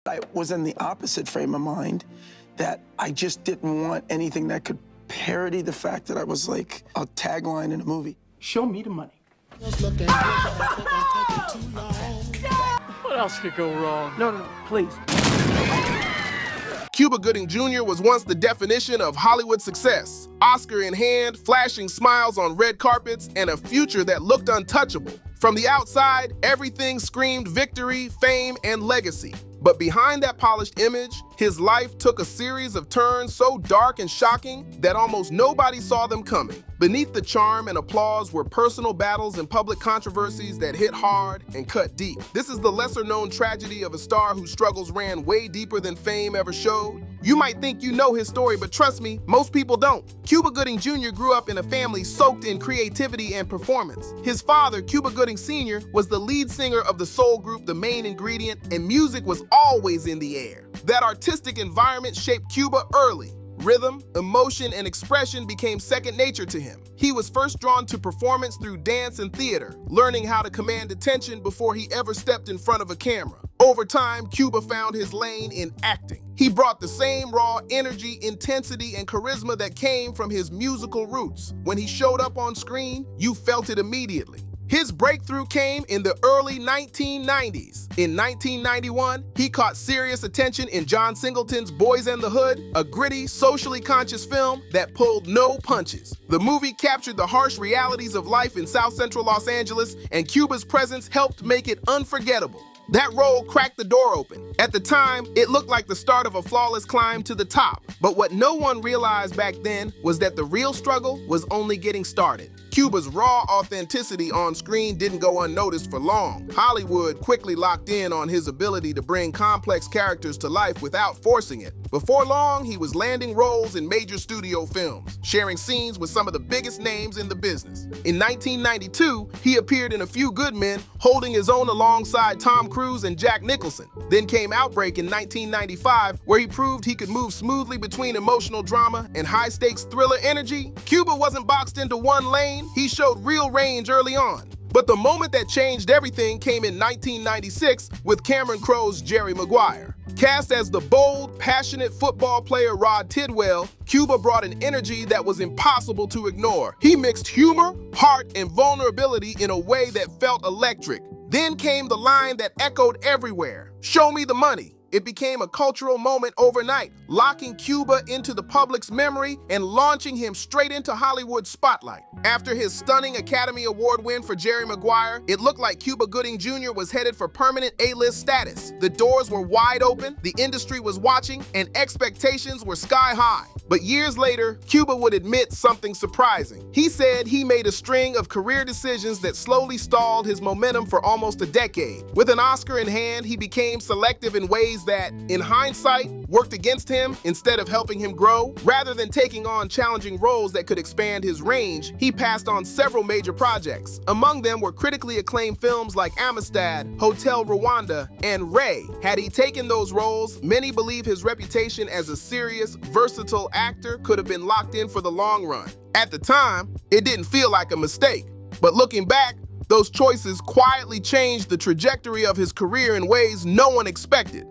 I was in the opposite frame of mind, that I just didn't want anything that could parody the fact that I was like a tagline in a movie. Show me the money. What else could go wrong? No, please. Cuba Gooding Jr. was once the definition of Hollywood success. Oscar in hand, flashing smiles on red carpets, and a future that looked untouchable. From the outside, everything screamed victory, fame, and legacy. But behind that polished image, his life took a series of turns so dark and shocking that almost nobody saw them coming. Beneath the charm and applause were personal battles and public controversies that hit hard and cut deep. This is the lesser-known tragedy of a star whose struggles ran way deeper than fame ever showed. You might think you know his story, but trust me, most people don't. Cuba Gooding Jr. grew up in a family soaked in creativity and performance. His father, Cuba Gooding Sr., was the lead singer of the soul group The Main Ingredient, and music was always in the air. That artistic environment shaped Cuba early. Rhythm, emotion, and expression became second nature to him. He was first drawn to performance through dance and theater, learning how to command attention before he ever stepped in front of a camera. Over time, Cuba found his lane in acting. He brought the same raw energy, intensity, and charisma that came from his musical roots. When he showed up on screen, you felt it immediately. His breakthrough came in the early 1990s. In 1991, he caught serious attention in John Singleton's Boys and the Hood, a gritty, socially conscious film that pulled no punches. The movie captured the harsh realities of life in South Central Los Angeles, and Cuba's presence helped make it unforgettable. That role cracked the door open. At the time, it looked like the start of a flawless climb to the top. But what no one realized back then was that the real struggle was only getting started. Cuba's raw authenticity on screen didn't go unnoticed for long. Hollywood quickly locked in on his ability to bring complex characters to life without forcing it. Before long, he was landing roles in major studio films, sharing scenes with some of the biggest names in the business. In 1992, he appeared in A Few Good Men, holding his own alongside Tom Cruise and Jack Nicholson. Then came Outbreak in 1995, where he proved he could move smoothly between emotional drama and high-stakes thriller energy. Cuba wasn't boxed into one lane. He showed real range early on. But the moment that changed everything came in 1996 with Cameron Crowe's Jerry Maguire. Cast as the bold, passionate football player Rod Tidwell, Cuba brought an energy that was impossible to ignore. He mixed humor, heart, and vulnerability in a way that felt electric. Then came the line that echoed everywhere, "Show me the money." It became a cultural moment overnight, locking Cuba into the public's memory and launching him straight into Hollywood's spotlight. After his stunning Academy Award win for Jerry Maguire, it looked like Cuba Gooding Jr. was headed for permanent A-list status. The doors were wide open, the industry was watching, and expectations were sky high. But years later, Cuba would admit something surprising. He said he made a string of career decisions that slowly stalled his momentum for almost a decade. With an Oscar in hand, he became selective in ways that, in hindsight, worked against him instead of helping him grow. Rather than taking on challenging roles that could expand his range, he passed on several major projects. Among them were critically acclaimed films like Amistad, Hotel Rwanda, and Ray. Had he taken those roles, many believe his reputation as a serious, versatile actor could have been locked in for the long run. At the time, it didn't feel like a mistake. But looking back, those choices quietly changed the trajectory of his career in ways no one expected.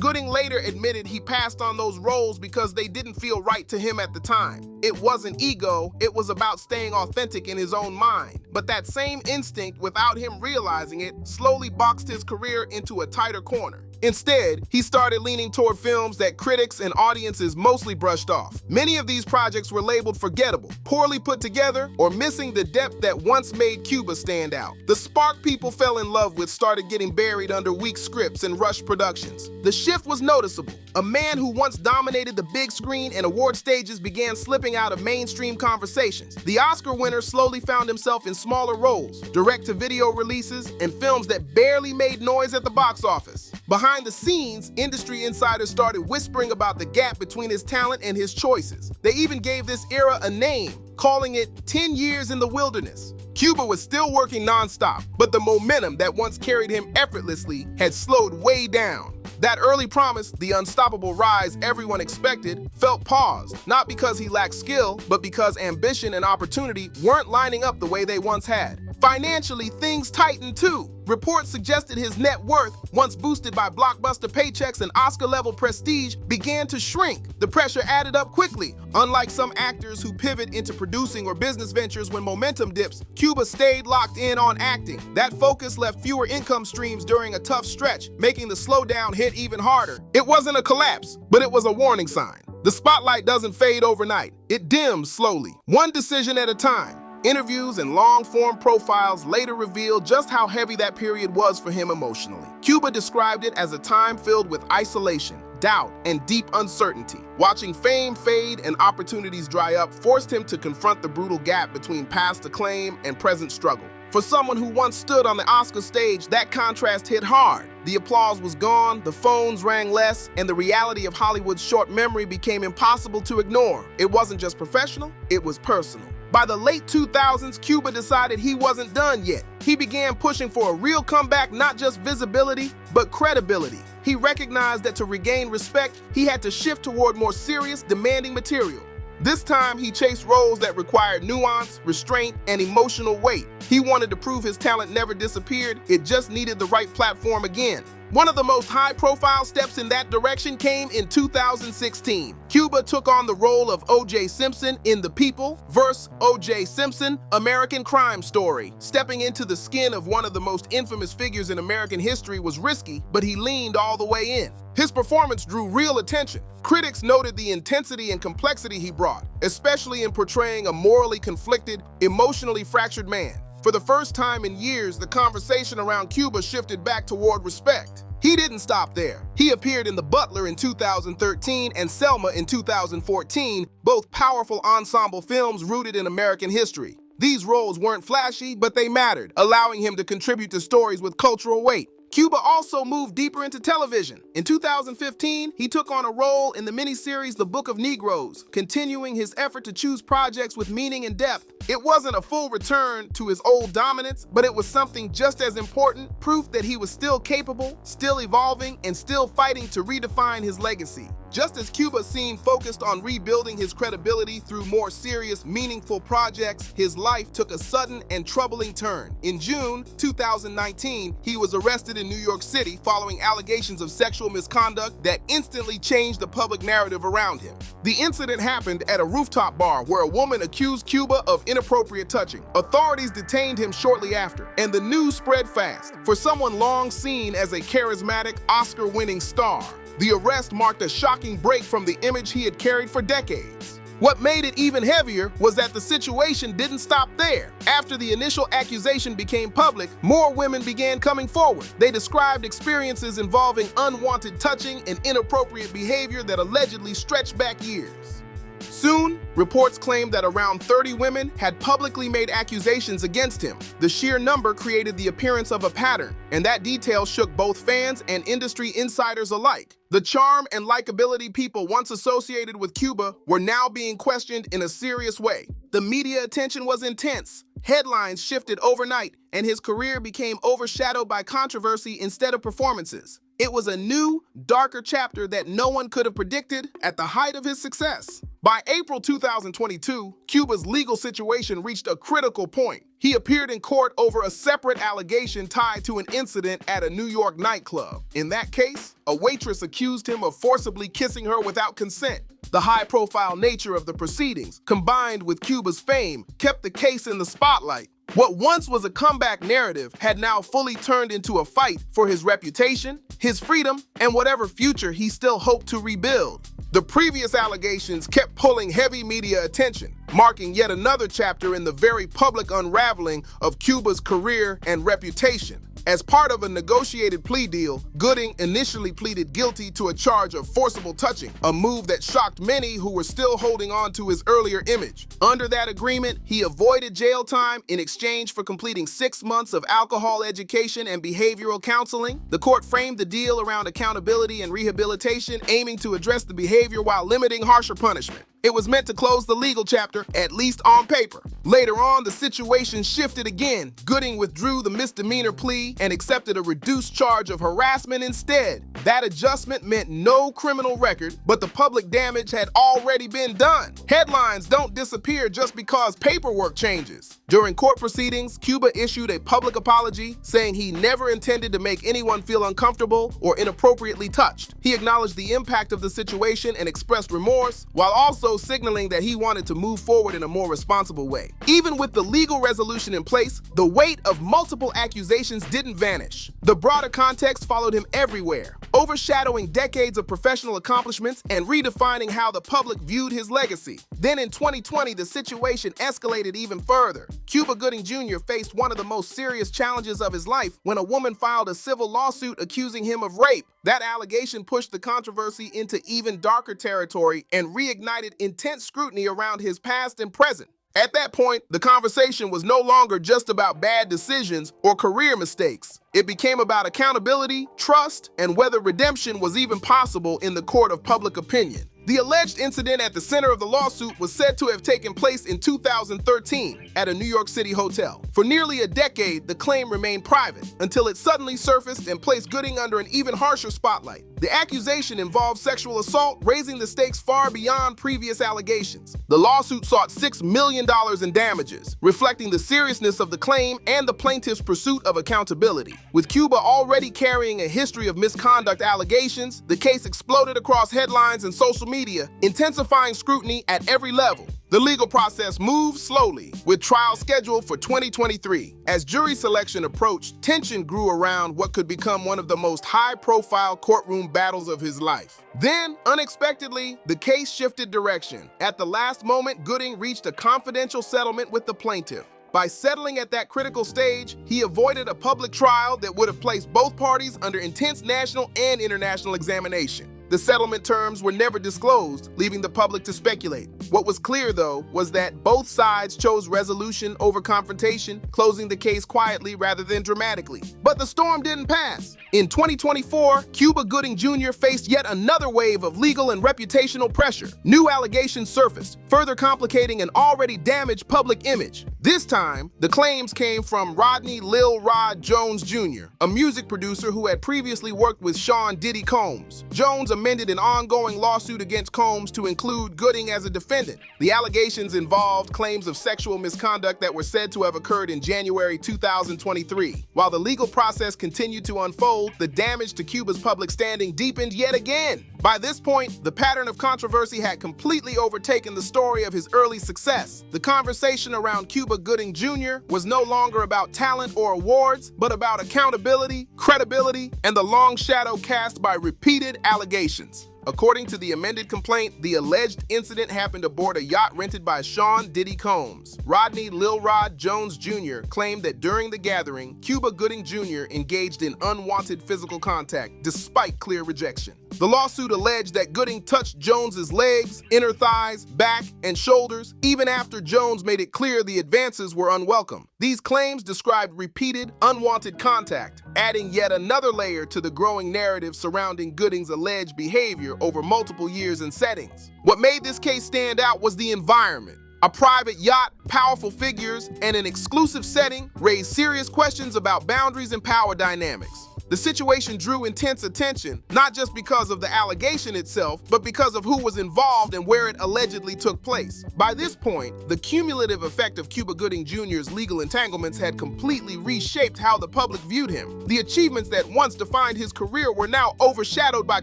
Gooding later admitted he passed on those roles because they didn't feel right to him at the time. It wasn't ego, it was about staying authentic in his own mind. But that same instinct, without him realizing it, slowly boxed his career into a tighter corner. Instead, he started leaning toward films that critics and audiences mostly brushed off. Many of these projects were labeled forgettable, poorly put together, or missing the depth that once made Cuba stand out. The spark people fell in love with started getting buried under weak scripts and rushed productions. The shift was noticeable. A man who once dominated the big screen and award stages began slipping out of mainstream conversations. The Oscar winner slowly found himself in smaller roles, direct-to-video releases, and films that barely made noise at the box office. Behind the scenes, industry insiders started whispering about the gap between his talent and his choices. They even gave this era a name, calling it 10 Years in the Wilderness. Cuba was still working nonstop, but the momentum that once carried him effortlessly had slowed way down. That early promise, the unstoppable rise everyone expected, felt paused, not because he lacked skill, but because ambition and opportunity weren't lining up the way they once had. Financially, things tightened too. Reports suggested his net worth, once boosted by blockbuster paychecks and Oscar-level prestige, began to shrink. The pressure added up quickly. Unlike some actors who pivot into producing or business ventures when momentum dips, Cuba stayed locked in on acting. That focus left fewer income streams during a tough stretch, making the slowdown hit even harder. It wasn't a collapse, but it was a warning sign. The spotlight doesn't fade overnight. It dims slowly, one decision at a time. Interviews and long-form profiles later revealed just how heavy that period was for him emotionally. Cuba described it as a time filled with isolation, doubt, and deep uncertainty. Watching fame fade and opportunities dry up forced him to confront the brutal gap between past acclaim and present struggle. For someone who once stood on the Oscar stage, that contrast hit hard. The applause was gone, the phones rang less, and the reality of Hollywood's short memory became impossible to ignore. It wasn't just professional, it was personal. By the late 2000s, Cuba decided he wasn't done yet. He began pushing for a real comeback, not just visibility, but credibility. He recognized that to regain respect, he had to shift toward more serious, demanding material. This time, he chased roles that required nuance, restraint, and emotional weight. He wanted to prove his talent never disappeared, it just needed the right platform again. One of the most high-profile steps in that direction came in 2016. Cuba took on the role of O.J. Simpson in The People vs. O.J. Simpson, American Crime Story. Stepping into the skin of one of the most infamous figures in American history was risky, but he leaned all the way in. His performance drew real attention. Critics noted the intensity and complexity he brought, especially in portraying a morally conflicted, emotionally fractured man. For the first time in years, the conversation around Cuba shifted back toward respect. He didn't stop there. He appeared in The Butler in 2013 and Selma in 2014, both powerful ensemble films rooted in American history. These roles weren't flashy, but they mattered, allowing him to contribute to stories with cultural weight. Cuba also moved deeper into television. In 2015, he took on a role in the miniseries The Book of Negroes, continuing his effort to choose projects with meaning and depth. It wasn't a full return to his old dominance, but it was something just as important, proof that he was still capable, still evolving, and still fighting to redefine his legacy. Just as Cuba seemed focused on rebuilding his credibility through more serious, meaningful projects, his life took a sudden and troubling turn. In June 2019, he was arrested in New York City following allegations of sexual misconduct that instantly changed the public narrative around him. The incident happened at a rooftop bar where a woman accused Cuba of inappropriate touching. Authorities detained him shortly after, and the news spread fast. For someone long seen as a charismatic, Oscar-winning star, the arrest marked a shocking break from the image he had carried for decades. What made it even heavier was that the situation didn't stop there. After the initial accusation became public, more women began coming forward. They described experiences involving unwanted touching and inappropriate behavior that allegedly stretched back years. Soon, reports claimed that around 30 women had publicly made accusations against him. The sheer number created the appearance of a pattern, and that detail shook both fans and industry insiders alike. The charm and likability people once associated with Cuba were now being questioned in a serious way. The media attention was intense. Headlines shifted overnight, and his career became overshadowed by controversy instead of performances. It was a new, darker chapter that no one could have predicted at the height of his success. By April 2022, Cuba's legal situation reached a critical point. He appeared in court over a separate allegation tied to an incident at a New York nightclub. In that case, a waitress accused him of forcibly kissing her without consent. The high-profile nature of the proceedings, combined with Cuba's fame, kept the case in the spotlight. What once was a comeback narrative had now fully turned into a fight for his reputation, his freedom, and whatever future he still hoped to rebuild. The previous allegations kept pulling heavy media attention, marking yet another chapter in the very public unraveling of Cuba's career and reputation. As part of a negotiated plea deal, Gooding initially pleaded guilty to a charge of forcible touching, a move that shocked many who were still holding on to his earlier image. Under that agreement, he avoided jail time in exchange for completing 6 months of alcohol education and behavioral counseling. The court framed the deal around accountability and rehabilitation, aiming to address the behavior while limiting harsher punishment. It was meant to close the legal chapter actor, at least on paper. Later on, the situation shifted again. Gooding withdrew the misdemeanor plea and accepted a reduced charge of harassment instead. That adjustment meant no criminal record, but the public damage had already been done. Headlines don't disappear just because paperwork changes. During court proceedings, Cuba issued a public apology, saying he never intended to make anyone feel uncomfortable or inappropriately touched. He acknowledged the impact of the situation and expressed remorse, while also signaling that he wanted to move forward in a more responsible way. Even with the legal resolution in place, the weight of multiple accusations didn't vanish. The broader context followed him everywhere, overshadowing decades of professional accomplishments and redefining how the public viewed his legacy. Then in 2020, the situation escalated even further. Cuba Gooding Jr. faced one of the most serious challenges of his life when a woman filed a civil lawsuit accusing him of rape. That allegation pushed the controversy into even darker territory and reignited intense scrutiny around his past and present. At that point, the conversation was no longer just about bad decisions or career mistakes. It became about accountability, trust, and whether redemption was even possible in the court of public opinion. The alleged incident at the center of the lawsuit was said to have taken place in 2013 at a New York City hotel. For nearly a decade, the claim remained private until it suddenly surfaced and placed Gooding under an even harsher spotlight. The accusation involved sexual assault, raising the stakes far beyond previous allegations. The lawsuit sought $6 million in damages, reflecting the seriousness of the claim and the plaintiff's pursuit of accountability. With Cuba already carrying a history of misconduct allegations, the case exploded across headlines and social media, intensifying scrutiny at every level. The legal process moved slowly, with trial scheduled for 2023. As jury selection approached, tension grew around what could become one of the most high-profile courtroom battles of his life. Then, unexpectedly, the case shifted direction. At the last moment, Gooding reached a confidential settlement with the plaintiff. By settling at that critical stage, he avoided a public trial that would have placed both parties under intense national and international examination. The settlement terms were never disclosed, leaving the public to speculate. What was clear, though, was that both sides chose resolution over confrontation, closing the case quietly rather than dramatically. But the storm didn't pass. In 2024, Cuba Gooding Jr. faced yet another wave of legal and reputational pressure. New allegations surfaced, further complicating an already damaged public image. This time, the claims came from Rodney Lil Rod Jones Jr., a music producer who had previously worked with Sean Diddy Combs. Jones amended an ongoing lawsuit against Combs to include Gooding as a defendant. The allegations involved claims of sexual misconduct that were said to have occurred in January 2023. While the legal process continued to unfold, the damage to Cuba's public standing deepened yet again. By this point, the pattern of controversy had completely overtaken the story of his early success. The conversation around Cuba Gooding Jr. was no longer about talent or awards, but about accountability, credibility, and the long shadow cast by repeated allegations. According to the amended complaint, the alleged incident happened aboard a yacht rented by Sean Diddy Combs. Rodney Lil Rod Jones Jr. claimed that during the gathering, Cuba Gooding Jr. engaged in unwanted physical contact, despite clear rejection. The lawsuit alleged that Gooding touched Jones's legs, inner thighs, back, and shoulders, even after Jones made it clear the advances were unwelcome. These claims described repeated, unwanted contact, adding yet another layer to the growing narrative surrounding Gooding's alleged behavior over multiple years and settings. What made this case stand out was the environment. A private yacht, powerful figures, and an exclusive setting raised serious questions about boundaries and power dynamics. The situation drew intense attention, not just because of the allegation itself, but because of who was involved and where it allegedly took place. By this point, the cumulative effect of Cuba Gooding Jr.'s legal entanglements had completely reshaped how the public viewed him. The achievements that once defined his career were now overshadowed by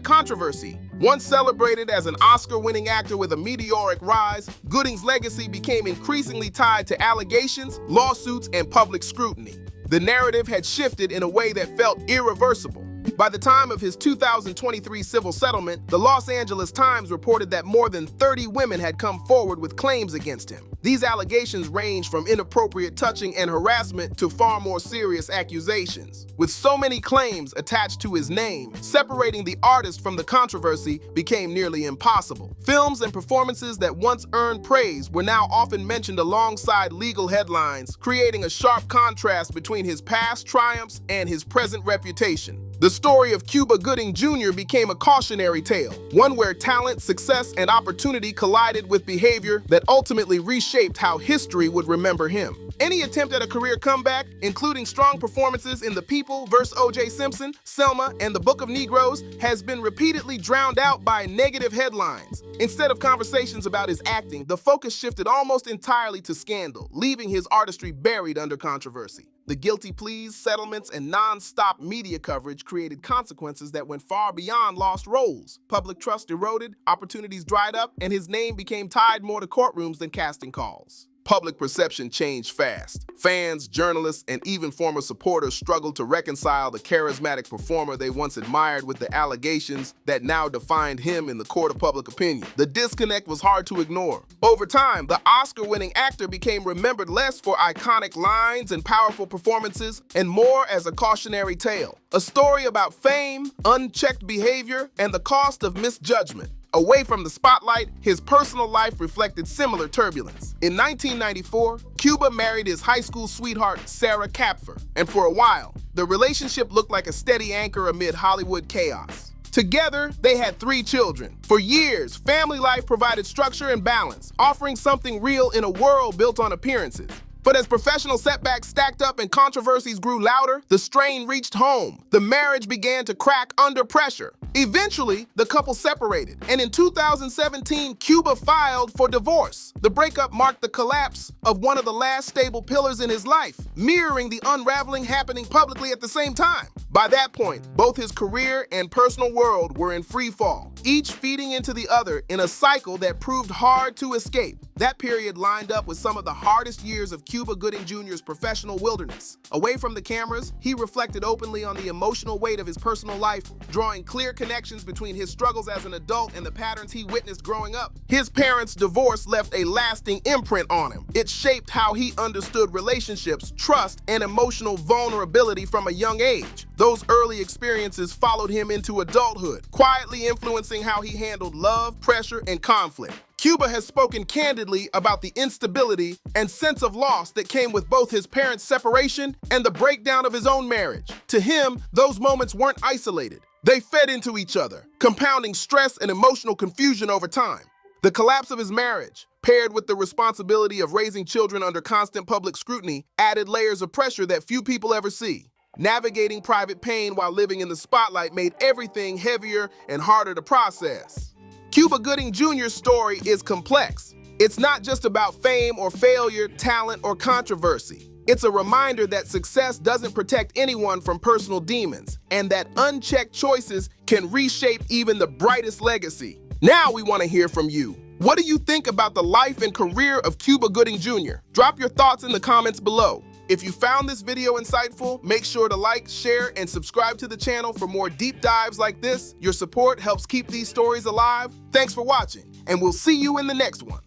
controversy. Once celebrated as an Oscar-winning actor with a meteoric rise, Gooding's legacy became increasingly tied to allegations, lawsuits, and public scrutiny. The narrative had shifted in a way that felt irreversible. By the time of his 2023 civil settlement, the Los Angeles Times reported that more than 30 women had come forward with claims against him. These allegations range from inappropriate touching and harassment to far more serious accusations. With so many claims attached to his name, separating the artist from the controversy became nearly impossible. Films and performances that once earned praise were now often mentioned alongside legal headlines, creating a sharp contrast between his past triumphs and his present reputation. The story of Cuba Gooding Jr. became a cautionary tale, one where talent, success, and opportunity collided with behavior that ultimately reshaped how history would remember him. Any attempt at a career comeback, including strong performances in The People vs. O.J. Simpson, Selma, and The Book of Negroes, has been repeatedly drowned out by negative headlines. Instead of conversations about his acting, the focus shifted almost entirely to scandal, leaving his artistry buried under controversy. The guilty pleas, settlements, and non-stop media coverage created consequences that went far beyond lost roles. Public trust eroded, opportunities dried up, and his name became tied more to courtrooms than casting calls. Public perception changed fast. Fans, journalists, and even former supporters struggled to reconcile the charismatic performer they once admired with the allegations that now defined him in the court of public opinion. The disconnect was hard to ignore. Over time, the Oscar-winning actor became remembered less for iconic lines and powerful performances, and more as a cautionary tale. A story about fame, unchecked behavior, and the cost of misjudgment. Away from the spotlight, his personal life reflected similar turbulence. In 1994, Cuba married his high school sweetheart, Sarah Kapfer, and for a while, the relationship looked like a steady anchor amid Hollywood chaos. Together, they had 3 children. For years, family life provided structure and balance, offering something real in a world built on appearances. But as professional setbacks stacked up and controversies grew louder, the strain reached home. The marriage began to crack under pressure. Eventually, the couple separated, and in 2017, Cuba filed for divorce. The breakup marked the collapse of one of the last stable pillars in his life, mirroring the unraveling happening publicly at the same time. By that point, both his career and personal world were in free fall, each feeding into the other in a cycle that proved hard to escape. That period lined up with some of the hardest years of Cuba Gooding Jr.'s professional wilderness. Away from the cameras, he reflected openly on the emotional weight of his personal life, drawing clear connections between his struggles as an adult and the patterns he witnessed growing up. His parents' divorce left a lasting imprint on him. It shaped how he understood relationships, trust, and emotional vulnerability from a young age. Those early experiences followed him into adulthood, quietly influencing how he handled love, pressure, and conflict. Cuba has spoken candidly about the instability and sense of loss that came with both his parents' separation and the breakdown of his own marriage. To him, those moments weren't isolated. They fed into each other, compounding stress and emotional confusion over time. The collapse of his marriage, paired with the responsibility of raising children under constant public scrutiny, added layers of pressure that few people ever see. Navigating private pain while living in the spotlight made everything heavier and harder to process. Cuba Gooding Jr.'s story is complex. It's not just about fame or failure, talent or controversy. It's a reminder that success doesn't protect anyone from personal demons, and that unchecked choices can reshape even the brightest legacy. Now we want to hear from you. What do you think about the life and career of Cuba Gooding Jr.? Drop your thoughts in the comments below. If you found this video insightful, make sure to like, share, and subscribe to the channel for more deep dives like this. Your support helps keep these stories alive. Thanks for watching, and we'll see you in the next one.